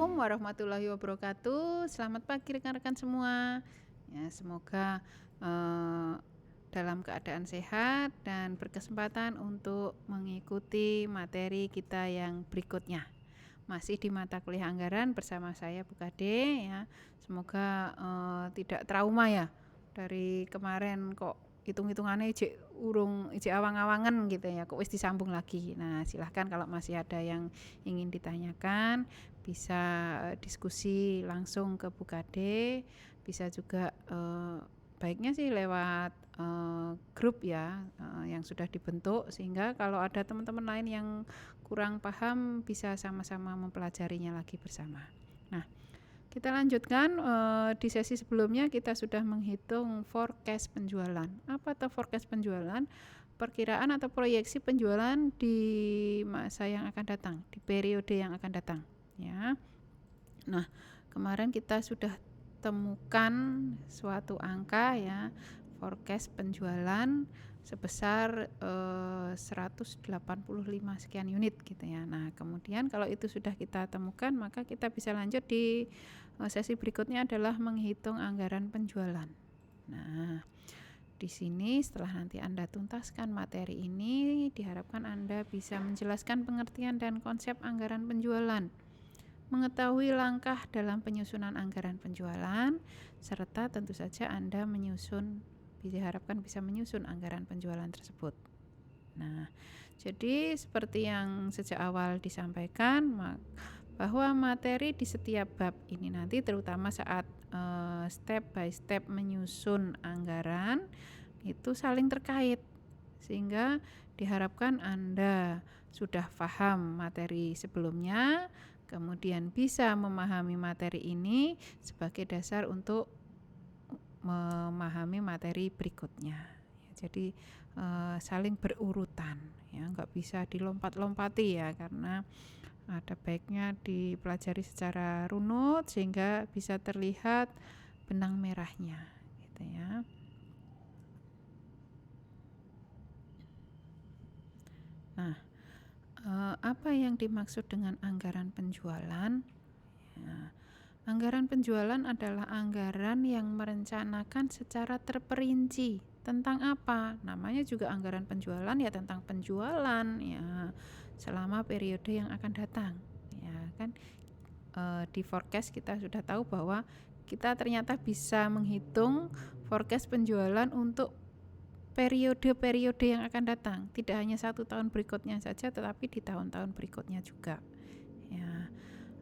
Assalamualaikum warahmatullahi wabarakatuh. Selamat pagi rekan-rekan semua. Ya, semoga dalam keadaan sehat dan berkesempatan untuk mengikuti materi kita yang berikutnya. Masih di mata kuliah anggaran bersama saya Bu Kade ya. Semoga tidak trauma ya. Dari kemarin kok hitung-hitungannya ijek awang-awangan gitu ya, kok wis disambung lagi. Nah, silahkan kalau masih ada yang ingin ditanyakan bisa diskusi langsung ke Bu Kade, bisa juga baiknya sih lewat grup ya yang sudah dibentuk, sehingga kalau ada teman-teman lain yang kurang paham bisa sama-sama mempelajarinya lagi bersama. Nah, kita lanjutkan. Di sesi sebelumnya kita sudah menghitung forecast penjualan. Apa itu forecast penjualan? Perkiraan atau proyeksi penjualan di masa yang akan datang, di periode yang akan datang ya. Nah, kemarin kita sudah temukan suatu angka ya, forecast penjualan sebesar 185 sekian unit gitu ya. Nah, kemudian kalau itu sudah kita temukan, maka kita bisa lanjut di sesi berikutnya adalah menghitung anggaran penjualan. Nah, di sini setelah nanti Anda tuntaskan materi ini, diharapkan Anda bisa menjelaskan pengertian dan konsep anggaran penjualan, mengetahui langkah dalam penyusunan anggaran penjualan, serta tentu saja Anda diharapkan bisa menyusun anggaran penjualan tersebut. Nah, jadi seperti yang sejak awal disampaikan, bahwa materi di setiap bab ini nanti terutama saat step by step menyusun anggaran itu saling terkait, sehingga diharapkan Anda sudah paham materi sebelumnya, kemudian bisa memahami materi ini sebagai dasar untuk memahami materi berikutnya. Jadi saling berurutan ya, nggak bisa dilompat-lompati ya, karena ada baiknya dipelajari secara runut sehingga bisa terlihat benang merahnya gitu ya. Nah, apa yang dimaksud dengan anggaran penjualan? Ya, anggaran penjualan adalah anggaran yang merencanakan secara terperinci tentang apa. Namanya juga anggaran penjualan ya, tentang penjualan ya selama periode yang akan datang. Ya kan, di forecast kita sudah tahu bahwa kita ternyata bisa menghitung forecast penjualan untuk periode-periode yang akan datang, tidak hanya 1 tahun berikutnya saja, tetapi di tahun-tahun berikutnya juga. Ya,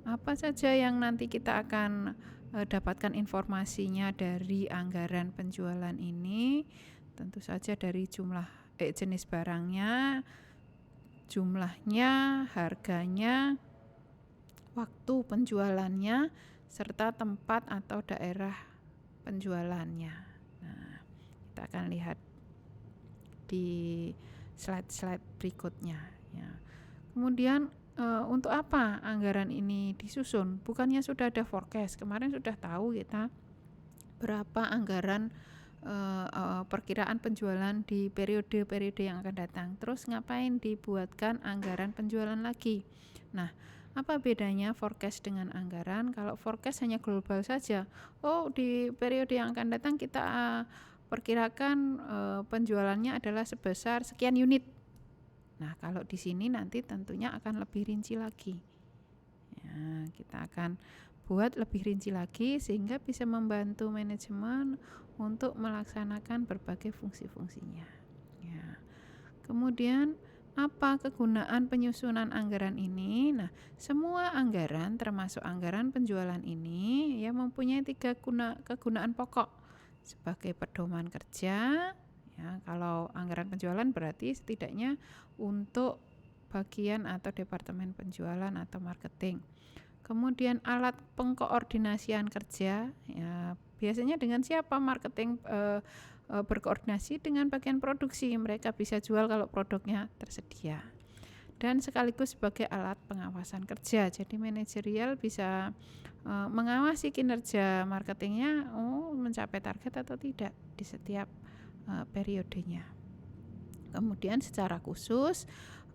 apa saja yang nanti kita akan dapatkan informasinya dari anggaran penjualan ini? Tentu saja dari jenis barangnya, jumlahnya, harganya, waktu penjualannya, serta tempat atau daerah penjualannya. Nah, kita akan lihat di slide-slide berikutnya ya. Kemudian untuk apa anggaran ini disusun? Bukannya sudah ada forecast, kemarin sudah tahu kita berapa anggaran perkiraan penjualan di periode-periode yang akan datang. Terus ngapain dibuatkan anggaran penjualan lagi? Nah, apa bedanya forecast dengan anggaran? Kalau forecast hanya global saja. Oh, di periode yang akan datang kita perkirakan penjualannya adalah sebesar sekian unit. Nah, kalau di sini nanti tentunya akan lebih rinci lagi. Ya, kita akan buat lebih rinci lagi sehingga bisa membantu manajemen untuk melaksanakan berbagai fungsi-fungsinya. Ya. Kemudian apa kegunaan penyusunan anggaran ini? Nah, semua anggaran termasuk anggaran penjualan ini ya mempunyai 3 kegunaan pokok. Sebagai pedoman kerja ya, kalau anggaran penjualan berarti setidaknya untuk bagian atau departemen penjualan atau marketing. Kemudian alat pengkoordinasian kerja ya, biasanya dengan siapa marketing berkoordinasi dengan bagian produksi, mereka bisa jual kalau produknya tersedia. Dan sekaligus sebagai alat pengawasan kerja, jadi manajerial bisa mengawasi kinerja marketingnya mencapai target atau tidak di setiap periodenya. Kemudian secara khusus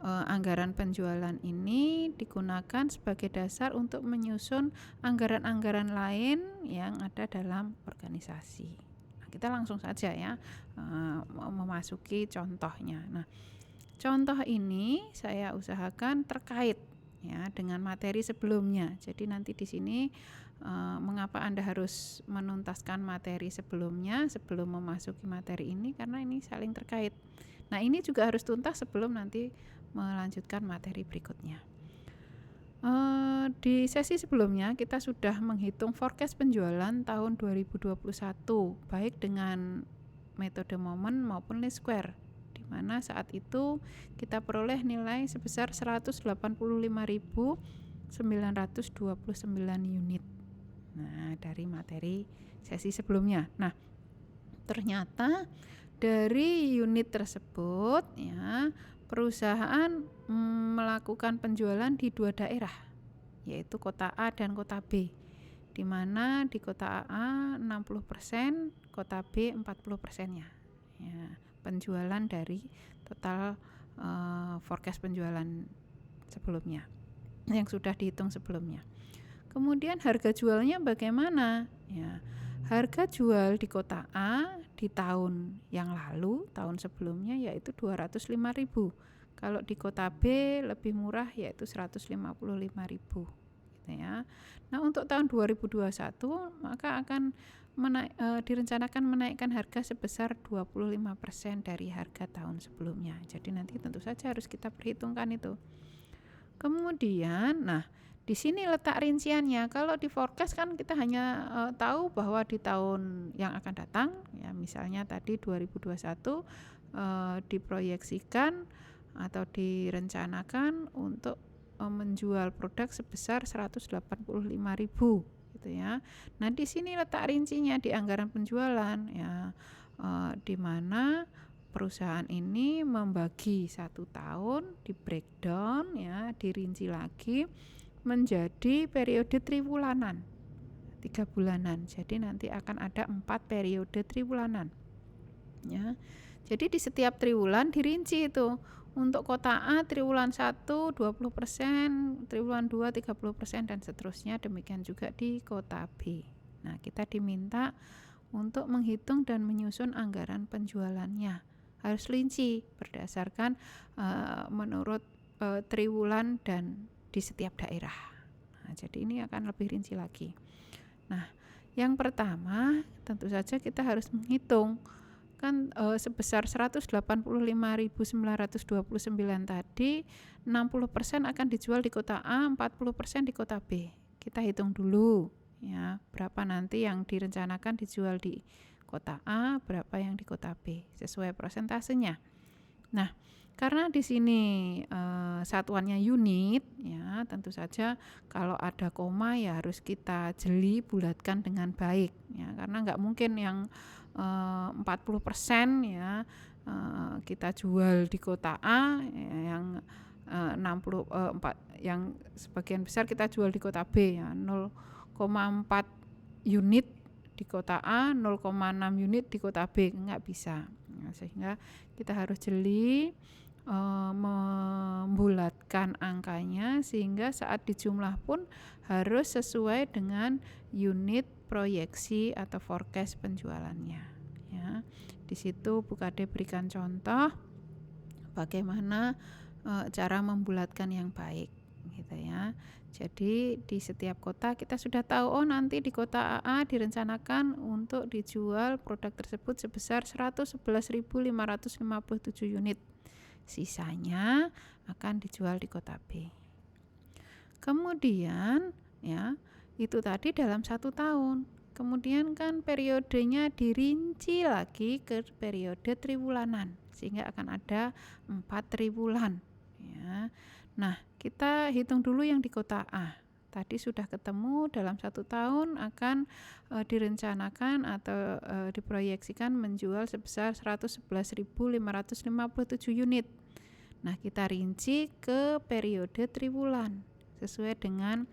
anggaran penjualan ini digunakan sebagai dasar untuk menyusun anggaran-anggaran lain yang ada dalam organisasi. Nah, kita langsung saja ya memasuki contohnya. Nah, contoh ini saya usahakan terkait ya dengan materi sebelumnya. Jadi nanti di sini mengapa Anda harus menuntaskan materi sebelumnya sebelum memasuki materi ini, karena ini saling terkait. Nah, ini juga harus tuntas sebelum nanti melanjutkan materi berikutnya. Di sesi sebelumnya kita sudah menghitung forecast penjualan tahun 2021 baik dengan metode momen maupun least square, di mana saat itu kita peroleh nilai sebesar 185.929 unit. Nah, dari materi sesi sebelumnya. Nah, ternyata dari unit tersebut ya, perusahaan melakukan penjualan di 2 daerah, yaitu kota A dan kota B, di mana di kota A 60%, kota B 40%-nya. Ya, penjualan dari total forecast penjualan sebelumnya yang sudah dihitung sebelumnya. Kemudian harga jualnya bagaimana? Ya, harga jual di kota A di tahun yang lalu, tahun sebelumnya yaitu 205.000. Kalau di kota B lebih murah yaitu 155.000 gitu ya. Nah, untuk tahun 2021 maka akan direncanakan menaikkan harga sebesar 25% dari harga tahun sebelumnya. Jadi nanti tentu saja harus kita perhitungkan itu. Kemudian, nah di sini letak rinciannya. Kalau di forecast kan kita hanya tahu bahwa di tahun yang akan datang, ya misalnya tadi 2021 diproyeksikan atau direncanakan untuk menjual produk sebesar 185.000 gitu ya. Nah, di sini letak rincinya di anggaran penjualan ya, di mana perusahaan ini membagi 1 tahun, di breakdown ya, dirinci lagi menjadi periode triwulanan, 3 bulanan. Jadi nanti akan ada 4 periode triwulanan ya. Jadi di setiap triwulan dirinci itu. Untuk kota A triwulan 1 20%, triwulan 2 30% dan seterusnya. Demikian juga di kota B. Nah, kita diminta untuk menghitung dan menyusun anggaran penjualannya. Harus rinci berdasarkan menurut triwulan dan di setiap daerah. Nah, jadi ini akan lebih rinci lagi. Nah, yang pertama tentu saja kita harus menghitung kan sebesar 185.929 tadi 60% akan dijual di kota A, 40% di kota B. Kita hitung dulu ya, berapa nanti yang direncanakan dijual di kota A, berapa yang di kota B sesuai persentasenya. Nah, karena di sini satuannya unit ya, tentu saja kalau ada koma ya harus kita jeli bulatkan dengan baik ya, karena nggak mungkin yang 40% ya kita jual di kota A ya, yang 64 yang sebagian besar kita jual di kota B ya, 0,4 unit di kota A, 0,6 unit di kota B, nggak bisa. Nah, sehingga kita harus jeli membulatkan angkanya sehingga saat dijumlah pun harus sesuai dengan unit proyeksi atau forecast penjualannya ya. Di situ Bu Kade berikan contoh bagaimana cara membulatkan yang baik gitu ya. Jadi di setiap kota kita sudah tahu, oh nanti di kota A direncanakan untuk dijual produk tersebut sebesar 111.557 unit. Sisanya akan dijual di kota B. Kemudian ya, itu tadi dalam 1 tahun. Kemudian kan periodenya dirinci lagi ke periode triwulanan, sehingga akan ada 4 triwulan ya. Nah, kita hitung dulu yang di kota A. Tadi sudah ketemu dalam 1 tahun akan direncanakan atau diproyeksikan menjual sebesar 111.557 unit. Nah, kita rinci ke periode triwulan sesuai dengan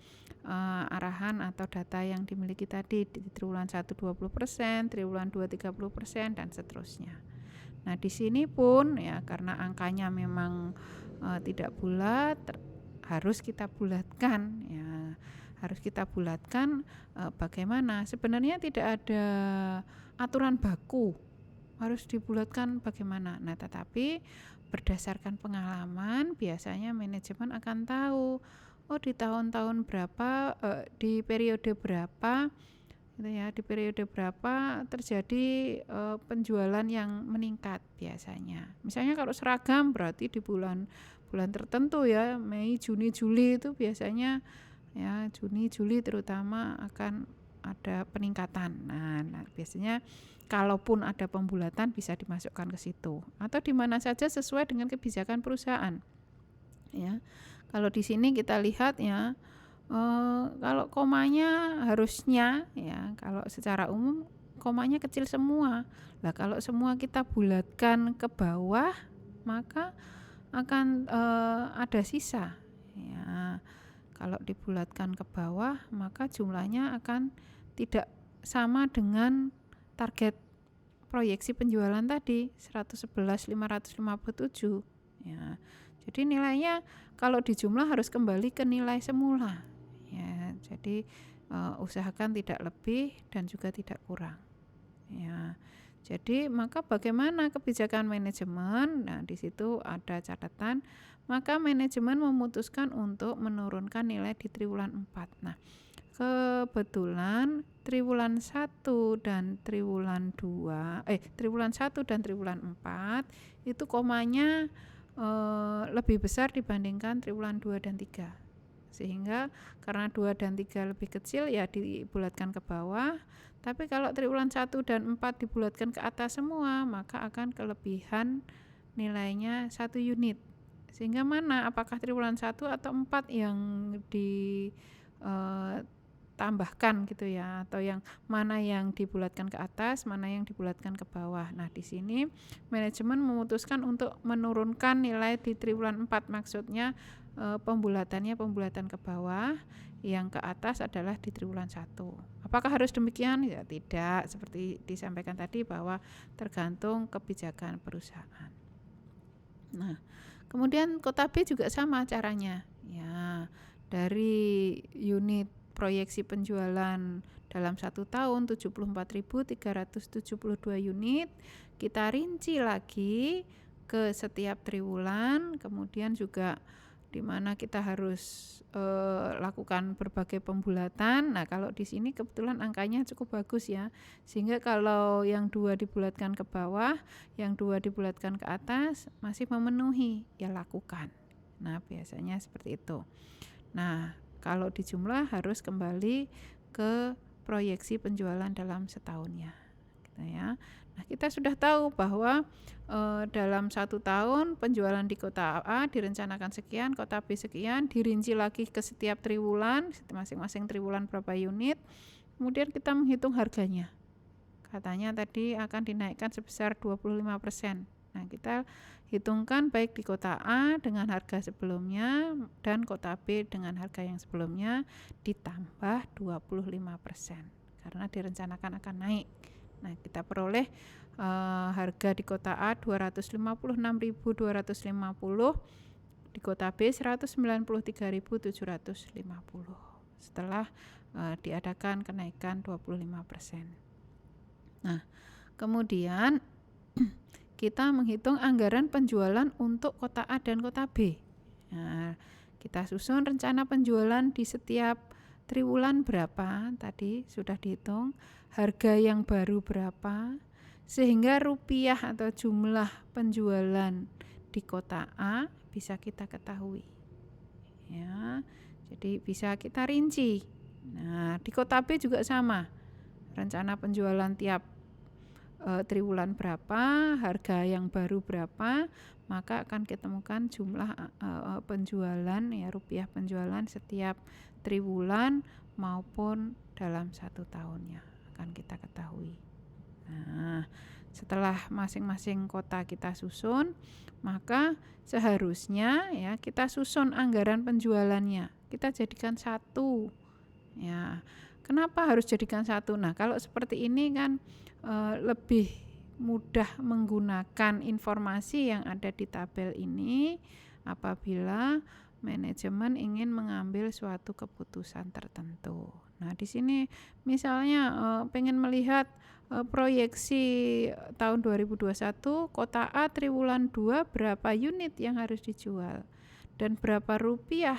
arahan atau data yang dimiliki tadi. Di triwulan 1 20%, triwulan 2 30% dan seterusnya. Nah, di sini pun ya karena angkanya memang tidak bulat, harus kita bulatkan ya. Harus kita bulatkan. Bagaimana? Sebenarnya tidak ada aturan baku harus dibulatkan bagaimana. Nah, tetapi berdasarkan pengalaman biasanya manajemen akan tahu, oh di tahun-tahun berapa, di periode berapa gitu ya, di periode berapa terjadi penjualan yang meningkat biasanya. Misalnya kalau seragam berarti di bulan tertentu ya, Mei, Juni, Juli itu biasanya ya, Juni, Juli terutama akan ada peningkatan. Nah, biasanya kalaupun ada pembulatan bisa dimasukkan ke situ atau di mana saja sesuai dengan kebijakan perusahaan. Ya. Kalau di sini kita lihat ya, kalau komanya harusnya ya, kalau secara umum komanya kecil semua. Lah kalau semua kita bulatkan ke bawah maka akan ada sisa. Ya. Kalau dibulatkan ke bawah maka jumlahnya akan tidak sama dengan target proyeksi penjualan tadi 111.557 ya. Jadi nilainya kalau dijumlah harus kembali ke nilai semula ya. Jadi usahakan tidak lebih dan juga tidak kurang ya. Jadi maka bagaimana kebijakan manajemen? Nah, di situ ada catatan, maka manajemen memutuskan untuk menurunkan nilai di triwulan 4. Nah, kebetulan triwulan 1 dan triwulan 4 itu komanya lebih besar dibandingkan triwulan 2 dan 3. Sehingga karena 2 dan 3 lebih kecil ya dibulatkan ke bawah. Tapi kalau triwulan 1 dan 4 dibulatkan ke atas semua, maka akan kelebihan nilainya 1 unit. Sehingga mana? Apakah triwulan 1 atau 4 yang ditambahkan gitu ya, atau yang mana yang dibulatkan ke atas, mana yang dibulatkan ke bawah. Nah, di sini manajemen memutuskan untuk menurunkan nilai di triwulan 4, maksudnya pembulatan ke bawah, yang ke atas adalah di triwulan 1. Apakah harus demikian? Ya tidak, seperti disampaikan tadi bahwa tergantung kebijakan perusahaan. Nah, kemudian kota B juga sama caranya. Ya, dari unit proyeksi penjualan dalam 1 tahun 74.372 unit, kita rinci lagi ke setiap triwulan, kemudian juga di mana kita harus lakukan berbagai pembulatan. Nah, kalau di sini kebetulan angkanya cukup bagus ya, sehingga kalau yang 2 dibulatkan ke bawah, yang 2 dibulatkan ke atas masih memenuhi, ya lakukan. Nah, biasanya seperti itu. Nah, kalau dijumlah harus kembali ke proyeksi penjualan dalam setahunnya gitu ya. Nah, kita sudah tahu bahwa dalam 1 tahun penjualan di kota A direncanakan sekian, kota B sekian, dirinci lagi ke setiap triwulan, masing-masing triwulan berapa unit, kemudian kita menghitung harganya. Katanya tadi akan dinaikkan sebesar 25%. Nah, kita hitungkan baik di kota A dengan harga sebelumnya dan kota B dengan harga yang sebelumnya ditambah 25% karena direncanakan akan naik. Nah, kita peroleh harga di kota A 256.250, di kota B 193.750 setelah diadakan kenaikan 25%. Nah, kemudian kita menghitung anggaran penjualan untuk kota A dan kota B. Nah, kita susun rencana penjualan di setiap triwulan berapa, tadi sudah dihitung, harga yang baru berapa, sehingga rupiah atau jumlah penjualan di kota A bisa kita ketahui. Ya, jadi bisa kita rinci. Nah, di kota B juga sama. Rencana penjualan tiap triwulan berapa, harga yang baru berapa, maka akan ditemukan jumlah penjualan ya, rupiah penjualan setiap triwulan maupun dalam 1 tahunnya akan kita ketahui. Nah, setelah masing-masing kota kita susun, maka seharusnya ya kita susun anggaran penjualannya, kita jadikan 1 ya. Kenapa harus jadikan 1? Nah, kalau seperti ini kan lebih mudah menggunakan informasi yang ada di tabel ini apabila manajemen ingin mengambil suatu keputusan tertentu. Nah, di sini misalnya pengen melihat proyeksi tahun 2021 kota A triwulan 2 berapa unit yang harus dijual dan berapa rupiah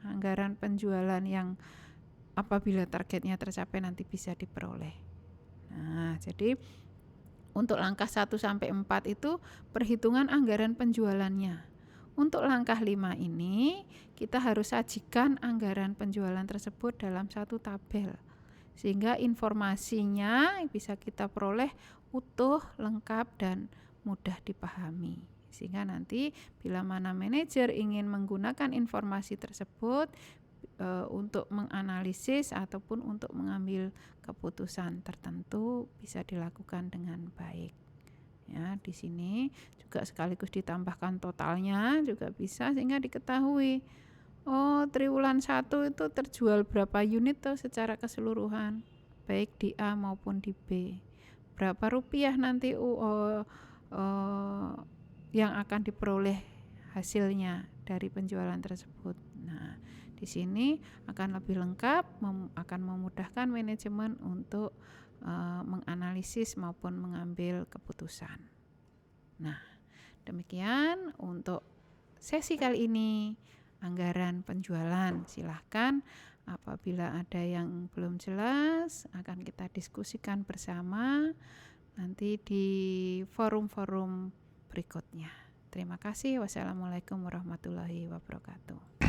anggaran penjualan yang apabila targetnya tercapai nanti bisa diperoleh. Nah, jadi untuk langkah 1 sampai 4 itu perhitungan anggaran penjualannya. Untuk langkah 5 ini kita harus sajikan anggaran penjualan tersebut dalam satu tabel sehingga informasinya bisa kita peroleh utuh, lengkap dan mudah dipahami. Sehingga nanti bila mana manajer ingin menggunakan informasi tersebut untuk menganalisis ataupun untuk mengambil keputusan tertentu bisa dilakukan dengan baik. Ya, di sini juga sekaligus ditambahkan totalnya juga bisa sehingga diketahui triwulan 1 itu terjual berapa unit tuh secara keseluruhan baik di A maupun di B. Berapa rupiah nanti yang akan diperoleh hasilnya dari penjualan tersebut. Nah, di sini akan lebih lengkap, akan memudahkan manajemen untuk menganalisis maupun mengambil keputusan. Nah, demikian untuk sesi kali ini anggaran penjualan. Silahkan apabila ada yang belum jelas akan kita diskusikan bersama nanti di forum-forum berikutnya. Terima kasih. Wassalamualaikum warahmatullahi wabarakatuh.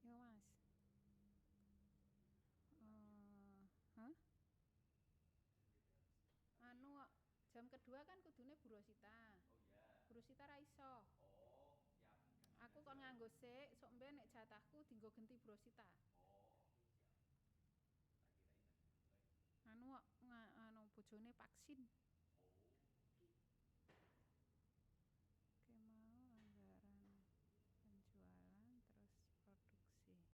Yo Mas. Hah? Jam kedua kan kudune Burosita. Burosita ra iso. Aku kon nganggo sik, sok mben nek jatahku dienggo genti Burosita. Bojone vaksin.